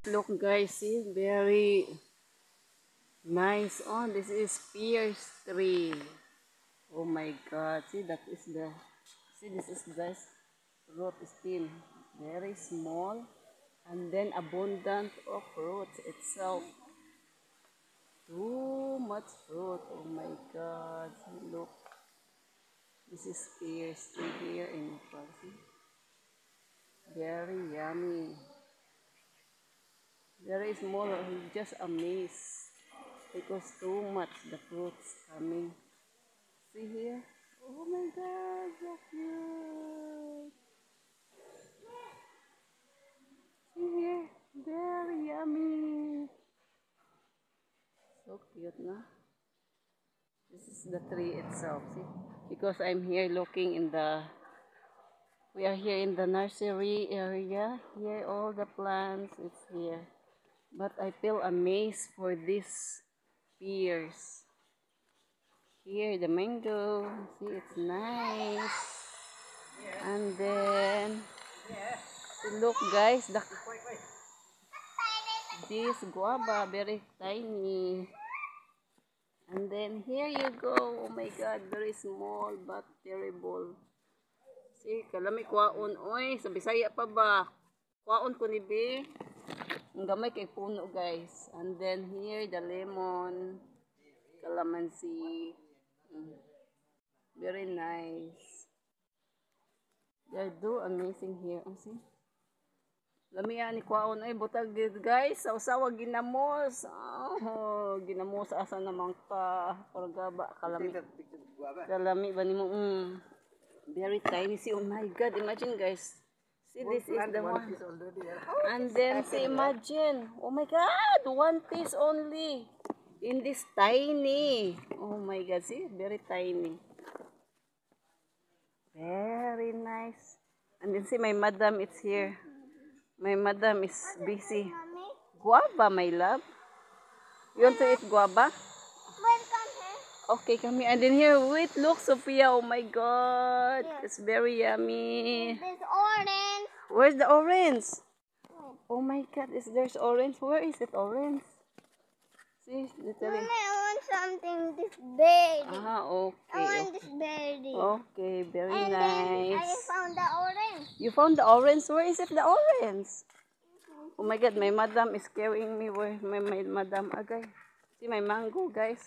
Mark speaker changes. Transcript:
Speaker 1: Look guys, see, very nice. Oh, this is pears tree. Oh my god, see that is the, see this is this root stem. Very small and then abundant of fruits itself. Too much fruit. Oh my god, see, look. This is pears tree here in Nepal. See? Very yummy. Very small, just amazed because too much the fruits coming. See here? Oh my god, so cute. See here? Very yummy. So cute, no? This is the tree itself, see? Because I'm here looking in the, we are here in the nursery area. Here, all the plants, it's here. But I feel amazed for these pears. Here, the mango. See, it's nice. And then, look guys, this guava, very tiny. And then here you go. Oh my god, very small but terrible. See, kalami kwaon. Oy, sa Bisaya pa ba? Kwaon ko ni B. Ang gamay kay puno guys. And then here, the lemon, calamansi. Very nice. They do amazing here. Oh, see? Lamiya ni kwaon ay butag guys. Sa usawa ginamos. Oh, ginamos asa naman ka. Porgaba kalami. Kalami ba nimo? Very tiny. See, oh my god, imagine guys. See, this is the one. And then see, imagine. Oh my god, one piece only. In this tiny. Oh my god, see, very tiny. Very nice. And then see, my madam is here. My madam is busy. Guava, my love. You want to eat guava? Okay, come here. And then here, wait, look, Sophia. Oh my god. Yes. It's very yummy.
Speaker 2: There's orange.
Speaker 1: Where's the orange? Oh my god, there's orange? Where is it, orange? See, literally.
Speaker 2: Mommy, I want something this big.
Speaker 1: Ah, okay.
Speaker 2: I want this berry.
Speaker 1: Okay, very
Speaker 2: and
Speaker 1: nice.
Speaker 2: Then I found the orange.
Speaker 1: You found the orange? Where is it, the orange? Oh my god, my madam is carrying me. Where my madam agay? See my mango, guys.